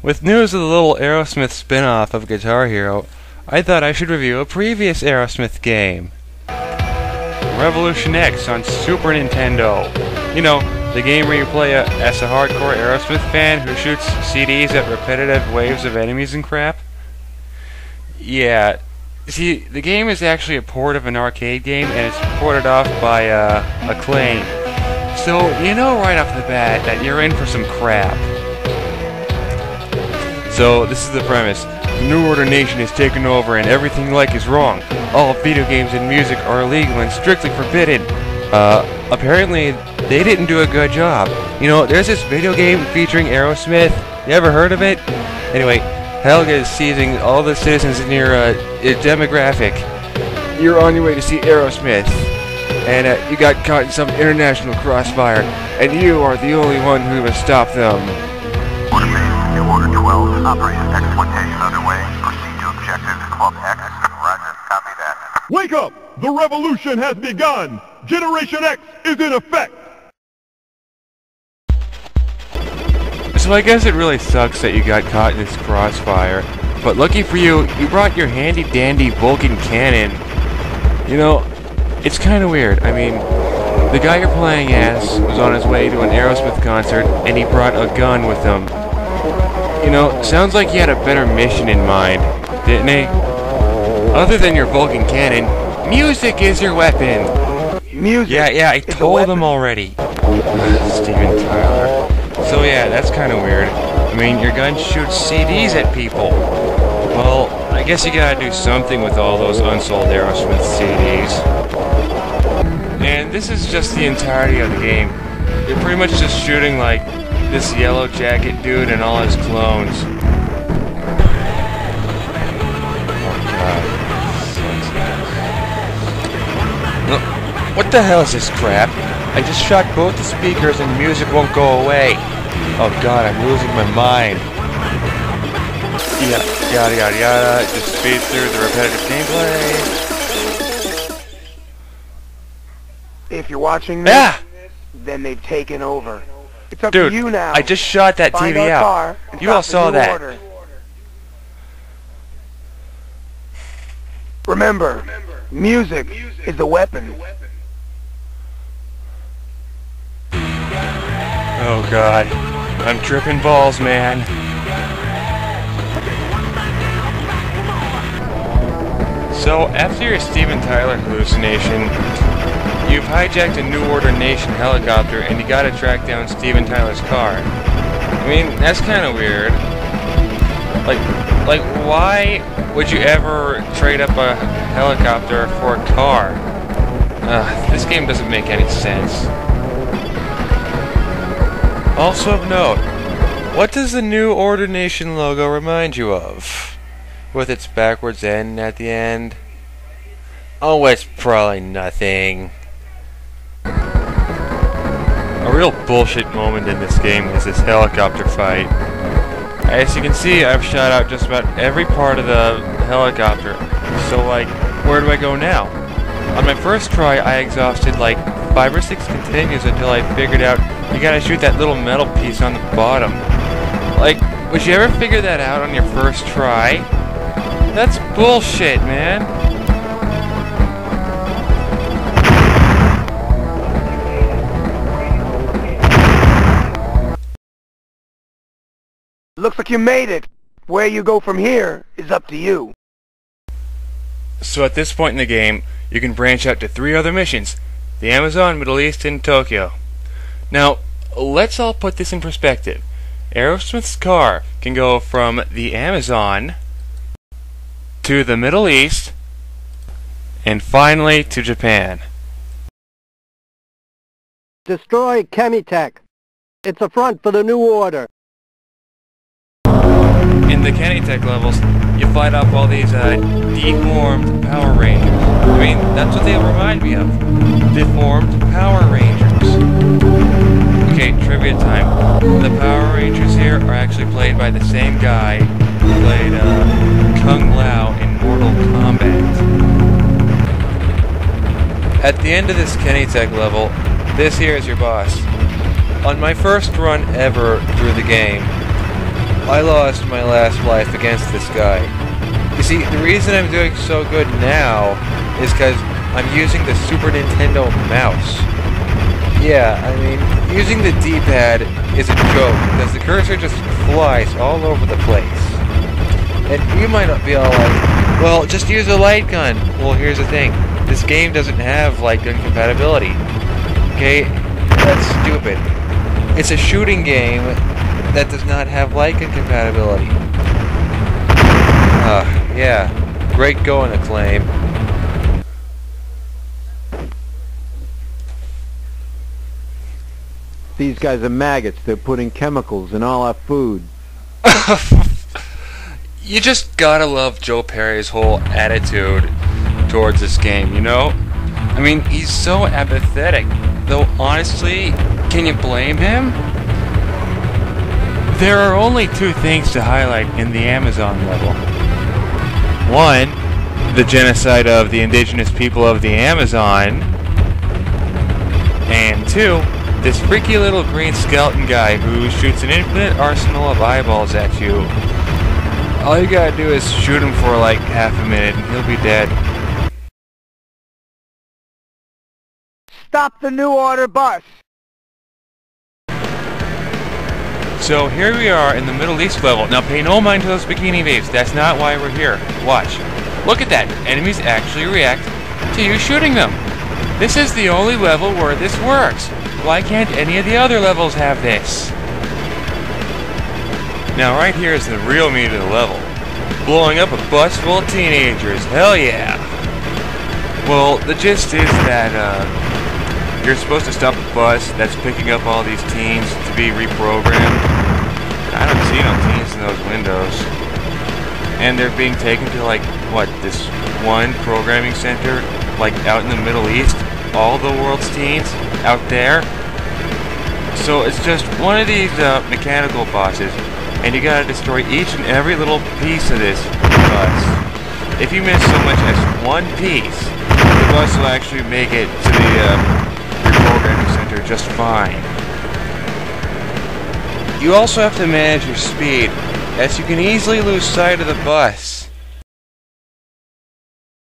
With news of the little Aerosmith spin-off of Guitar Hero, I thought I should review a previous Aerosmith game. Revolution X on Super Nintendo. You know, the game where you play as a hardcore Aerosmith fan who shoots CDs at repetitive waves of enemies and crap. Yeah, see, the game is actually a port of an arcade game, and it's ported off by Acclaim. So, you know right off the bat that you're in for some crap. So, this is the premise. The New Order Nation is taken over and everything you like is wrong. All video games and music are illegal and strictly forbidden. Apparently, they didn't do a good job. You know, there's this video game featuring Aerosmith. You ever heard of it? Anyway, Helga is seizing all the citizens in your demographic. You're on your way to see Aerosmith. And you got caught in some international crossfire. And you are the only one who has stopped them. Order base, New Order 12, Operation Exploitation underway. Proceed to objective Club X. Roger, copy that. Wake up! The revolution has begun! Generation X is in effect! So I guess it really sucks that you got caught in this crossfire. But lucky for you, you brought your handy-dandy Vulcan cannon. You know, it's kind of weird. I mean, the guy you're playing as was on his way to an Aerosmith concert, and he brought a gun with him. You know, sounds like he had a better mission in mind, didn't he? Other than your Vulcan cannon, music is your weapon! Music Yeah, I told him already. Steven Tyler. So yeah, that's kind of weird. I mean, your gun shoots CDs at people. Well, I guess you gotta do something with all those unsold Aerosmith CDs. And this is just the entirety of the game. You're pretty much just shooting like this Yellow Jacket dude and all his clones. What the hell is this crap? I just shot both the speakers and the music won't go away. Oh god, I'm losing my mind. Yeah, yada yada yada, just speed through the repetitive gameplay. If you're watching this, then they've taken over. It's up to you now. I just shot that Find TV our out. car and You all stop saw the New that. Order. Remember, music is the weapon. Oh god, I'm tripping balls, man. So, after your Steven Tyler hallucination, you've hijacked a New Order Nation helicopter and you gotta track down Steven Tyler's car. I mean, that's kinda weird. Like, why would you ever trade up a helicopter for a car? This game doesn't make any sense. Also of note, what does the New Order Nation logo remind you of? With its backwards N at the end? Oh, it's probably nothing. A real bullshit moment in this game is this helicopter fight. As you can see, I've shot out just about every part of the helicopter. So, like, where do I go now? On my first try, I exhausted like 5 or 6 continues until I figured out you gotta shoot that little metal piece on the bottom. Like, would you ever figure that out on your first try? That's bullshit, man. Looks like you made it. Where you go from here is up to you. So at this point in the game, you can branch out to 3 other missions. The Amazon, Middle East, and Tokyo. Now, let's all put this in perspective. Aerosmith's car can go from the Amazon to the Middle East and finally to Japan. Destroy Chemitech. It's a front for the New Order. In the Chemitech levels, you fight off all these deformed Power Rangers. I mean, that's what they remind me of. Deformed Power Rangers. Okay, trivia time. The Power Rangers here are actually played by the same guy who played Kung Lao in Mortal Kombat. At the end of this Chemitech level, this here is your boss. On my first run ever through the game, I lost my last life against this guy. You see, the reason I'm doing so good now is because I'm using the Super Nintendo mouse. Yeah, I mean, using the D-pad is a joke because the cursor just flies all over the place. And you might not be all like, well, just use a light gun. Well, here's the thing. This game doesn't have light gun compatibility. Okay? That's stupid. It's a shooting game that does not have light gun compatibility. Yeah. Great going, Acclaim. These guys are maggots. They're putting chemicals in all our food. You just gotta love Joe Perry's whole attitude towards this game, you know? I mean, he's so apathetic. Though, honestly, can you blame him? There are only two things to highlight in the Amazon level. One, the genocide of the indigenous people of the Amazon. And two, this freaky little green skeleton guy who shoots an infinite arsenal of eyeballs at you. All you gotta do is shoot him for like half a minute and he'll be dead. Stop the New Order bus! So here we are in the Middle East level. Now pay no mind to those bikini babes. That's not why we're here. Watch. Look at that. Enemies actually react to you shooting them. This is the only level where this works. Why can't any of the other levels have this? Now right here is the real meat of the level. Blowing up a bus full of teenagers. Hell yeah. Well, the gist is that you're supposed to stop a bus that's picking up all these teens to be reprogrammed. I don't see no teens in those windows. And they're being taken to like, what, this one programming center, like out in the Middle East? All the world's teens out there? So it's just one of these mechanical buses, and you gotta destroy each and every little piece of this bus. If you miss so much as one piece, the bus will actually make it to the reprogramming center just fine. You also have to manage your speed, as you can easily lose sight of the bus.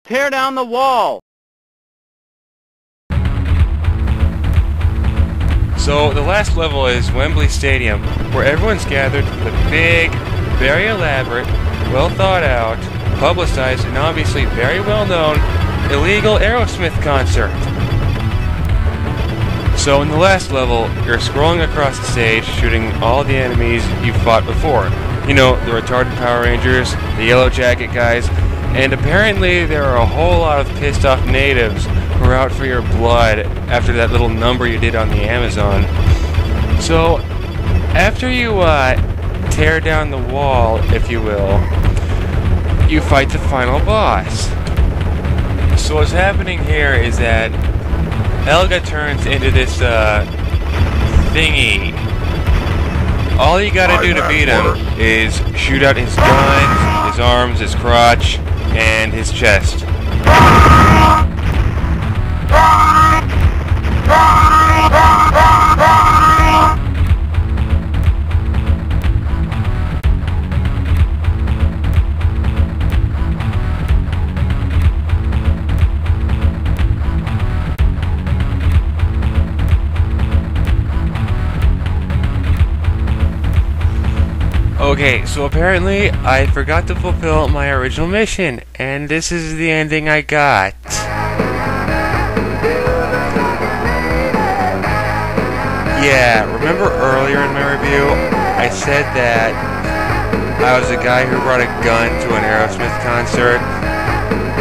Tear down the wall! So the last level is Wembley Stadium, where everyone's gathered for the big, very elaborate, well thought out, publicized, and obviously very well known illegal Aerosmith concert. So in the last level, you're scrolling across the stage, shooting all the enemies you've fought before. You know, the retarded Power Rangers, the Yellow Jacket guys, and apparently there are a whole lot of pissed off natives who are out for your blood after that little number you did on the Amazon. So, after you tear down the wall, if you will, you fight the final boss. So what's happening here is that Helga turns into this thingy. All you gotta do to beat him is shoot out his guns, his arms, his crotch, and his chest. Okay, so apparently I forgot to fulfill my original mission, and this is the ending I got. Yeah, remember earlier in my review, I said that I was a guy who brought a gun to an Aerosmith concert?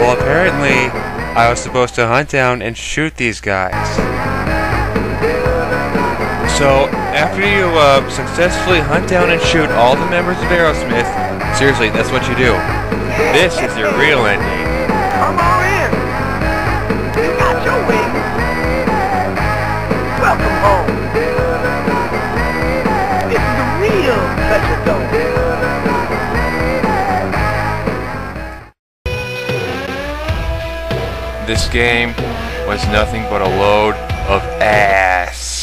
Well, apparently I was supposed to hunt down and shoot these guys. So, after you successfully hunt down and shoot all the members of Aerosmith, seriously, that's what you do. This is your real ending. Come on in! You got your wings! Welcome home! This is the real pleasure zone! This game was nothing but a load of ass.